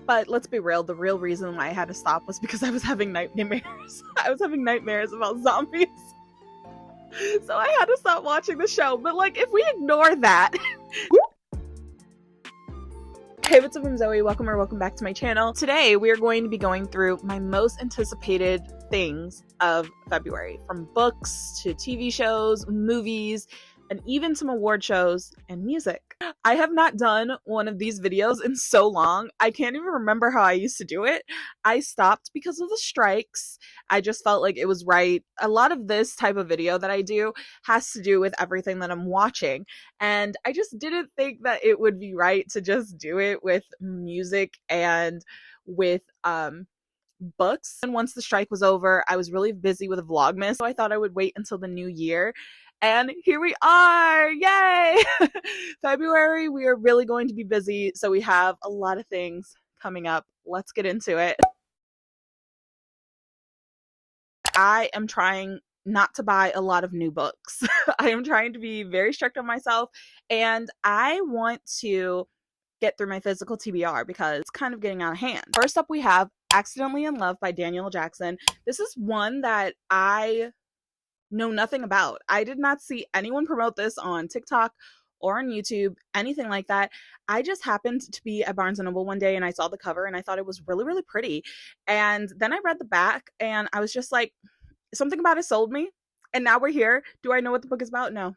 But let's be real, the real reason why I had to stop was because I was having nightmares. I was having nightmares about zombies. So I had to stop watching the show. But like, if we ignore that... Hey, what's up, I'm Zoe. Welcome back to my channel. Today, we are going to be going through my most anticipated things of February. From books to TV shows, movies, and even some award shows and music. I have not done one of these videos in so long. I can't even remember how I used to do it. I stopped because of the strikes. I just felt like it was right. A lot of this type of video that I do has to do with everything that I'm watching. And I just didn't think that it would be right to just do it with music and with books. And once the strike was over, I was really busy with Vlogmas, so I thought I would wait until the new year. And here we are! Yay! February, we are really going to be busy, so we have a lot of things coming up. Let's get into it. I am trying not to buy a lot of new books. I am trying to be very strict on myself, and I want to get through my physical TBR because it's kind of getting out of hand. First up, we have Accidentally in Love by Daniel Jackson. This is one that I know nothing about. I did not see anyone promote this on TikTok or on YouTube, anything like that. I just happened to be at Barnes & Noble one day and I saw the cover and I thought it was really, really pretty. And then I read the back and I was just like, something about it sold me. And now we're here. Do I know what the book is about? No.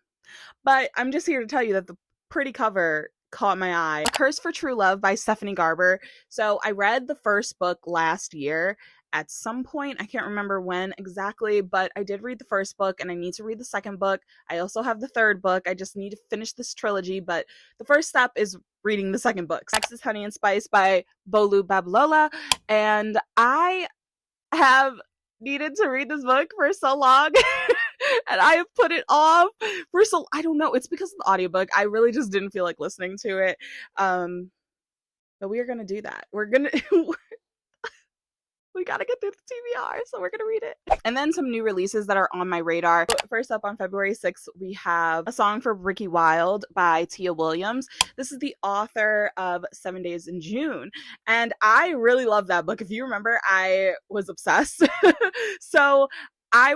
But I'm just here to tell you that the pretty cover caught my eye. Curse for True Love by Stephanie Garber. So I read the first book last year at some point. I can't remember when exactly, but I did read the first book and I need to read the second book. I also have the third book. I just need to finish this trilogy, but the first step is reading the second book. Next is Honey and Spice by Bolu Babalola, and I have needed to read this book for so long. And I have put it off for so, I don't know, it's because of the audiobook. I really just didn't feel like listening to it. But we are gonna do that. We're gonna we gotta get through the TBR, so we're gonna read it. And then some new releases that are on my radar. First up, on February 6th, we have A Song for Ricky Wilde by Tia Williams. This is the author of 7 Days in June, and I really love that book. If you remember, I was obsessed. So I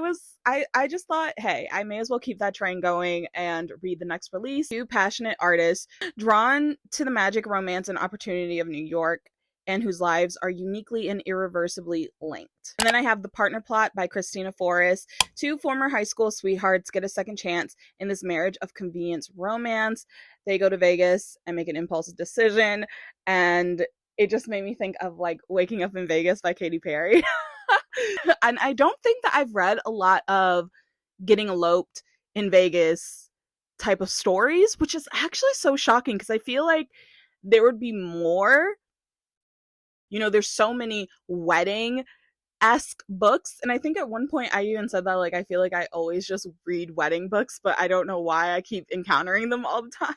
just thought, hey, I may as well keep that train going and read the next release. Two passionate artists drawn to the magic, romance, and opportunity of New York, and whose lives are uniquely and irreversibly linked. And then I have The Partner Plot by Christina Forrest. Two former high school sweethearts get a second chance in this marriage of convenience romance. They go to Vegas and make an impulsive decision, and it just made me think of like Waking Up in Vegas by Katy Perry. And I don't think that I've read a lot of getting eloped in Vegas type of stories, which is actually so shocking because I feel like there would be more. You know, there's so many wedding-esque books, and I think at one point I even said that, like, I feel like I always just read wedding books, but I don't know why I keep encountering them all the time.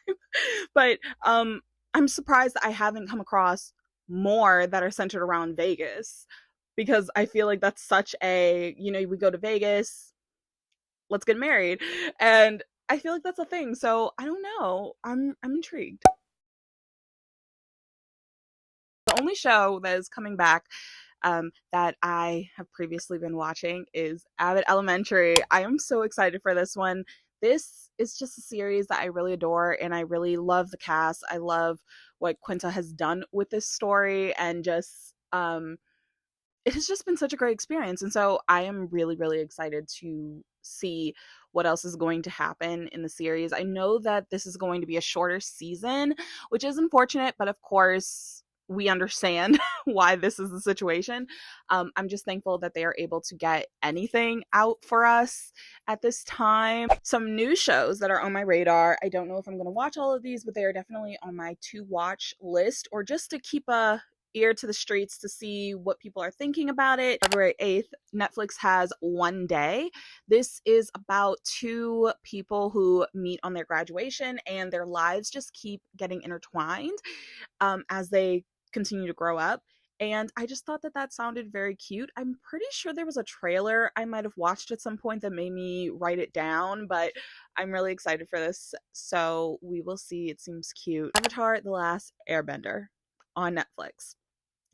But I'm surprised that I haven't come across more that are centered around Vegas, because I feel like that's such a, you know, we go to Vegas, let's get married, and I feel like that's a thing. So I don't know, I'm intrigued. The only show that is coming back that I have previously been watching is Abbott Elementary. I am so excited for this one. This is just a series that I really adore, and I really love the cast. I love what Quinta has done with this story, and just it has just been such a great experience. And so I am really, really excited to see what else is going to happen in the series. I know that this is going to be a shorter season, which is unfortunate, but of course we understand why this is the situation. I'm just thankful that they are able to get anything out for us at this time. Some new shows that are on my radar. I don't know if I'm going to watch all of these, but they are definitely on my to watch list, or just to keep a ear to the streets to see what people are thinking about it. February 8th, Netflix has One Day. This is about two people who meet on their graduation, and their lives just keep getting intertwined as they continue to grow up. And I just thought that that sounded very cute. I'm pretty sure there was a trailer I might have watched at some point that made me write it down, but I'm really excited for this, so we will see. It seems cute. Avatar: The Last Airbender on Netflix.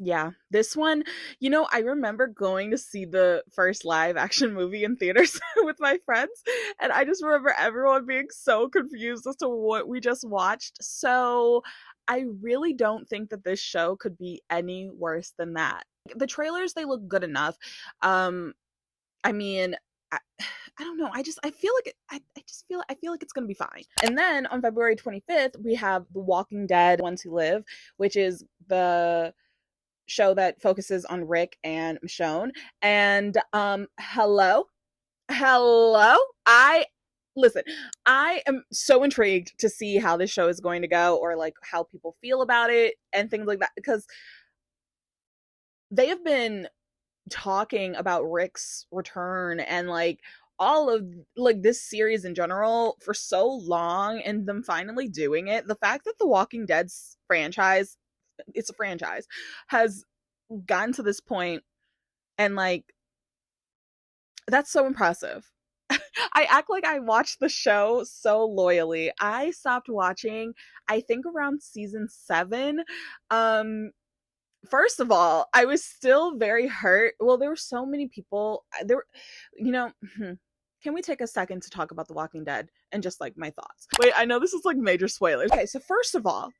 Yeah, this one, I remember going to see the first live action movie in theaters with my friends, and I just remember everyone being so confused as to what we just watched. So I really don't think that this show could be any worse than that. The trailers, they look good enough. I mean, I, I don't know. I feel like I feel like it's gonna be fine. And then on February 25th, we have The Walking Dead: Ones Who Live, which is the show that focuses on Rick and Michonne. And hello, I listen. I am so intrigued to see how this show is going to go, or like how people feel about it and things like that, because they have been talking about Rick's return and like all of like this series in general for so long, and them finally doing it. The fact that the Walking Dead's franchise, it's a franchise, has gotten to this point, and like that's so impressive. I act like I watched the show so loyally. I stopped watching, I think, around season 7. First of all, I was still very hurt. Well, there were so many people. There were, can we take a second to talk about The Walking Dead and just like my thoughts? Wait, I know this is like major spoilers. Okay, so first of all,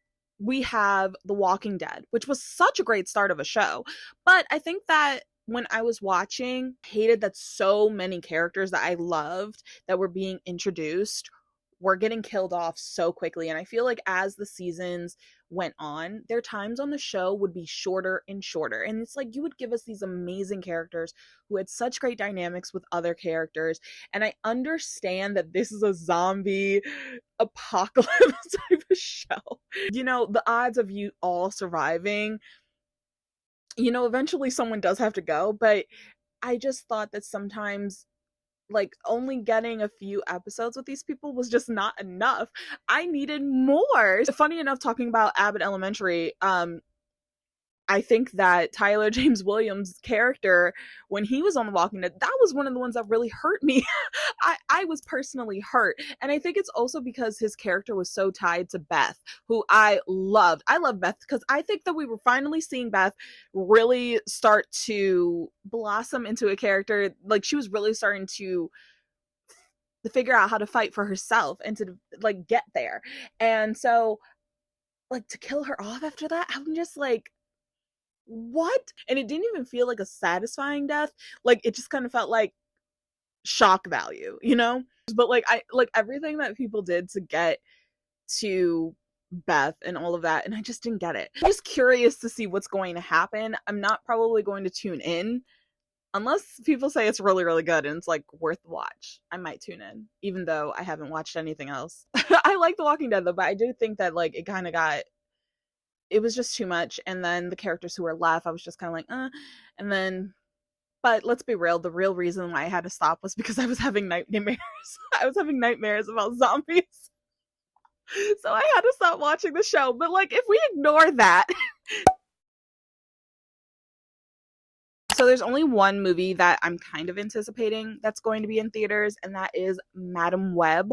we have The Walking Dead, which was such a great start of a show. But I think that when I was watching, I hated that so many characters that I loved that were being introduced were getting killed off so quickly. And I feel like as the seasons went on, their times on the show would be shorter and shorter. And it's like you would give us these amazing characters who had such great dynamics with other characters. And I understand that this is a zombie apocalypse type of show. The odds of you all surviving, eventually someone does have to go. But I just thought that sometimes like only getting a few episodes with these people was just not enough. I needed more. Funny enough, talking about Abbott Elementary, I think that Tyler James Williams' character, when he was on The Walking Dead, that was one of the ones that really hurt me. I was personally hurt. And I think it's also because his character was so tied to Beth, who I loved. I love Beth because I think that we were finally seeing Beth really start to blossom into a character. Like, she was really starting to figure out how to fight for herself and to like get there. And so like to kill her off after that, I'm just like, what? And it didn't even feel like a satisfying death. Like it just kind of felt like shock value, But like I like everything that people did to get to Beth and all of that, and I just didn't get it. I'm just curious to see what's going to happen. I'm not probably going to tune in unless people say it's really, really good and it's like worth the watch. I might tune in, even though I haven't watched anything else. I like The Walking Dead though, but I do think that like it was just too much. And then the characters who were left, I was just kind of like, and then, but let's be real, the real reason why I had to stop was because I was having nightmares. I was having nightmares about zombies. So I had to stop watching the show. But like, if we ignore that, so there's only one movie that I'm kind of anticipating that's going to be in theaters, and that is Madam Web.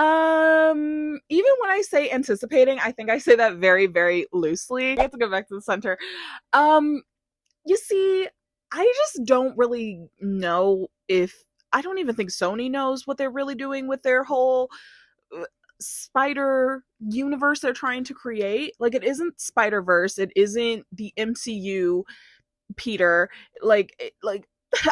Even when I say anticipating, I think I say that very, very loosely. I have to go back to the center. You see, I just don't really know I don't even think Sony knows what they're really doing with their whole spider universe they're trying to create. Like, it isn't Spider-Verse, it isn't the MCU Peter.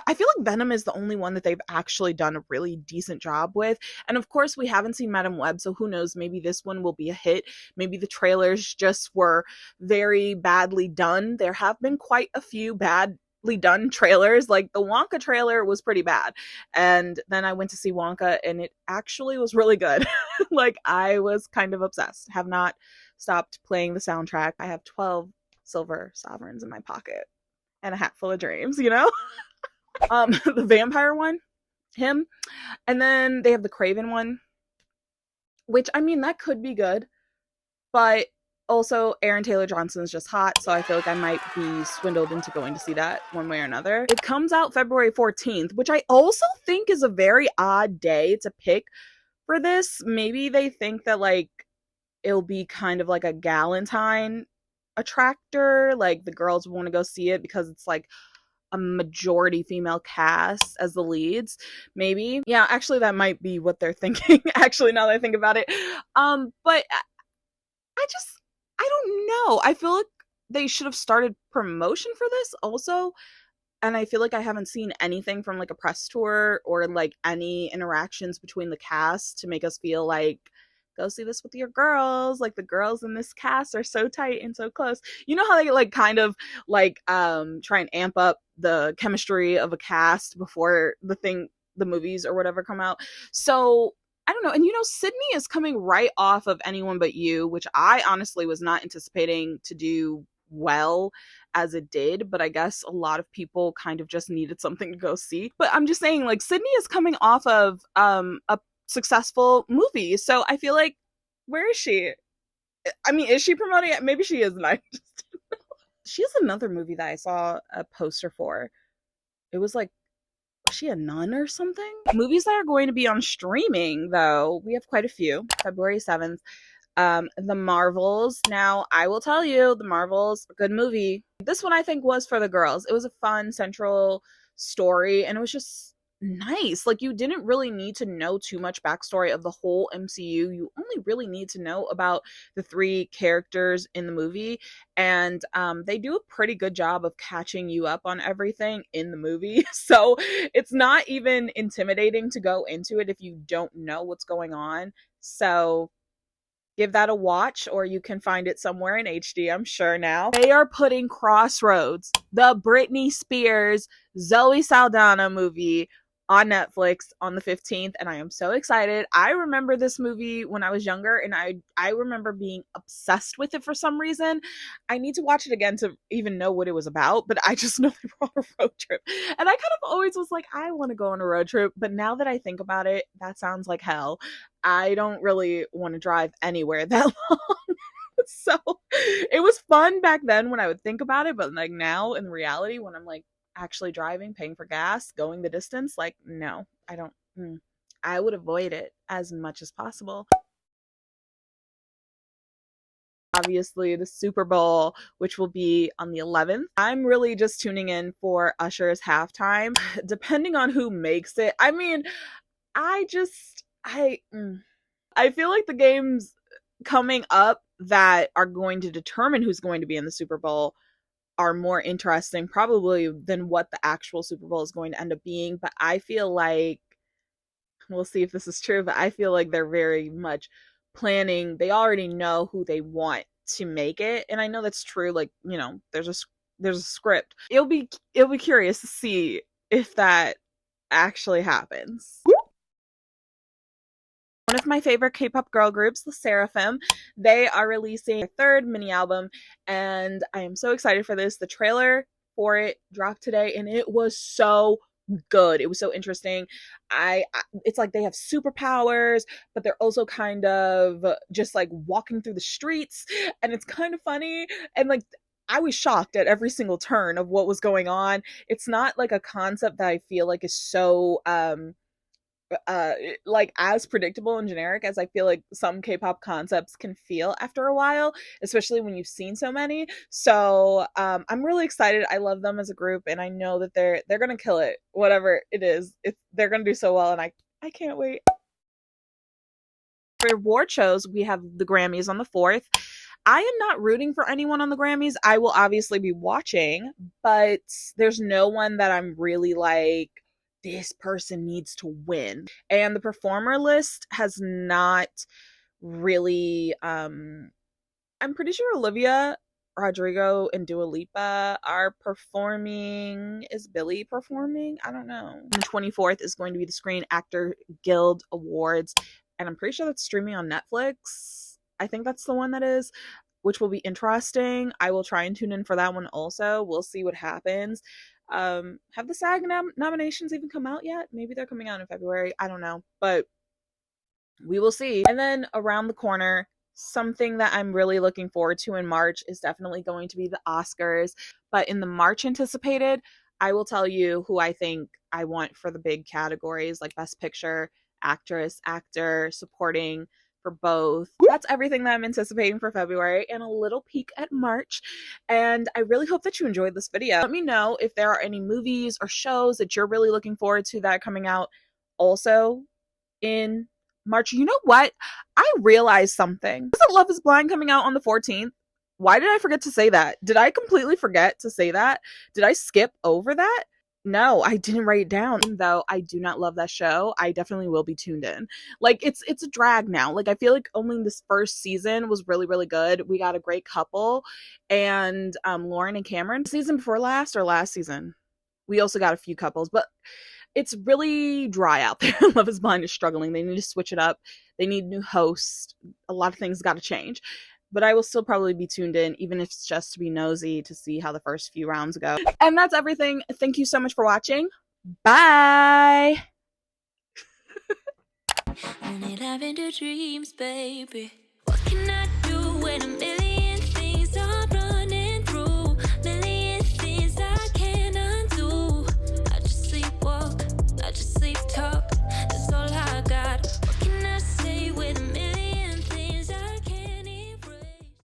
I feel like Venom is the only one that they've actually done a really decent job with. And of course, we haven't seen Madam Web, so who knows, maybe this one will be a hit. Maybe the trailers just were very badly done. There have been quite a few badly done trailers. Like the Wonka trailer was pretty bad. And then I went to see Wonka and it actually was really good. Like, I was kind of obsessed. Have not stopped playing the soundtrack. I have 12 silver sovereigns in my pocket and a hat full of dreams, the vampire one, him. And then they have the Craven one, which, I mean, that could be good, but also Aaron Taylor Johnson is just hot, so I feel like I might be swindled into going to see that one way or another. It comes out February 14th, which I also think is a very odd day to pick for this. Maybe they think that like it'll be kind of like a Galentine attractor. Like the girls want to go see it because it's like a majority female cast as the leads, maybe. Yeah, actually that might be what they're thinking. Actually, now that I think about it. But I don't know. I feel like they should have started promotion for this also. And I feel like I haven't seen anything from like a press tour or like any interactions between the cast to make us feel like go see this with your girls. Like the girls in this cast are so tight and so close. You know how they like kind of like try and amp up the chemistry of a cast before the movies or whatever come out. So I don't know. And Sydney is coming right off of Anyone But You, which I honestly was not anticipating to do well as it did, but I guess a lot of people kind of just needed something to go see. But I'm just saying, like, Sydney is coming off of a successful movie, so I feel like, where is she? I mean, is she promoting it? Maybe she is, and I just don't know. She has another movie that I saw a poster for. It was like, was she a nun or something? Movies that are going to be on streaming, though, we have quite a few. February 7th. The Marvels. Now, I will tell you, The Marvels, a good movie. This one I think was for the girls. It was a fun central story, and it was just nice. Like, you didn't really need to know too much backstory of the whole MCU. You only really need to know about the 3 characters in the movie, and they do a pretty good job of catching you up on everything in the movie. So it's not even intimidating to go into it if you don't know what's going on. So give that a watch, or you can find it somewhere in HD, I'm sure now. They are putting Crossroads, the Britney Spears, Zoe Saldana movie, on Netflix on the 15th, and I am so excited. I remember this movie when I was younger, and I remember being obsessed with it for some reason. I need to watch it again to even know what it was about, but I just know they were on a road trip. And I kind of always was like, I want to go on a road trip, but now that I think about it, that sounds like hell. I don't really want to drive anywhere that long. So it was fun back then when I would think about it, but like now in reality, when I'm like actually driving, paying for gas, going the distance, like, no, I don't. I would avoid it as much as possible. Obviously, the Super Bowl, which will be on the 11th. I'm really just tuning in for Usher's halftime, depending on who makes it. I mean, I feel like the games coming up that are going to determine who's going to be in the Super Bowl are more interesting probably than what the actual Super Bowl is going to end up being. But I feel like, we'll see if this is true, but I feel like they're very much planning. They already know who they want to make it. And I know that's true. Like, there's a script. It'll be curious to see if that actually happens. One of my favorite K-pop girl groups, the Seraphim, they are releasing their 3rd mini album, and I am so excited for this. The trailer for it dropped today, and it was so good. It was so interesting. It's like they have superpowers, but they're also kind of just like walking through the streets, and it's kind of funny, and like I was shocked at every single turn of what was going on. It's not like a concept that I feel like is so like as predictable and generic as I feel like some K-pop concepts can feel after a while, especially when you've seen so many. So I'm really excited. I love them as a group, and I know that they're gonna kill it, whatever it is. They're gonna do so well, and I can't wait. For award shows, we have the Grammys on the 4th. I am not rooting for anyone on the Grammys. I will obviously be watching, but there's no one that I'm really like, this person needs to win. And the performer list has not really I'm pretty sure Olivia Rodrigo and Dua Lipa are performing. Is Billie performing? I don't know. The 24th is going to be the Screen Actor Guild Awards, and I'm pretty sure that's streaming on Netflix. I think that's the one that is, which will be interesting. I will try and tune in for that one also. We'll see what happens. Have the SAG nominations even come out yet? Maybe they're coming out in February. I don't know, but we will see. And then around the corner, something that I'm really looking forward to in March is definitely going to be the Oscars. But in the March anticipated, I will tell you who I think I want for the big categories like Best Picture, Actress, Actor, Supporting for both. That's everything that I'm anticipating for February and a little peek at March. And I really hope that you enjoyed this video. Let me know if there are any movies or shows that you're really looking forward to that are coming out also in March. You know what? I realized something. Isn't Love is Blind coming out on the 14th? Why did I forget to say that? Did I completely forget to say that? Did I skip over that? No, I didn't write it down. Even though I do not love that show, I definitely will be tuned in. Like, it's a drag now. Like, I feel like only this first season was really, really good. We got a great couple. And Lauren and Cameron, season before last or last season, we also got a few couples. But it's really dry out there. Love is Blind is struggling. They need to switch it up. They need new hosts. A lot of things got to change. But I will still probably be tuned in, even if it's just to be nosy to see how the first few rounds go. And that's everything. Thank you so much for watching. Bye! Only having the dreams, baby. What can I do when I'm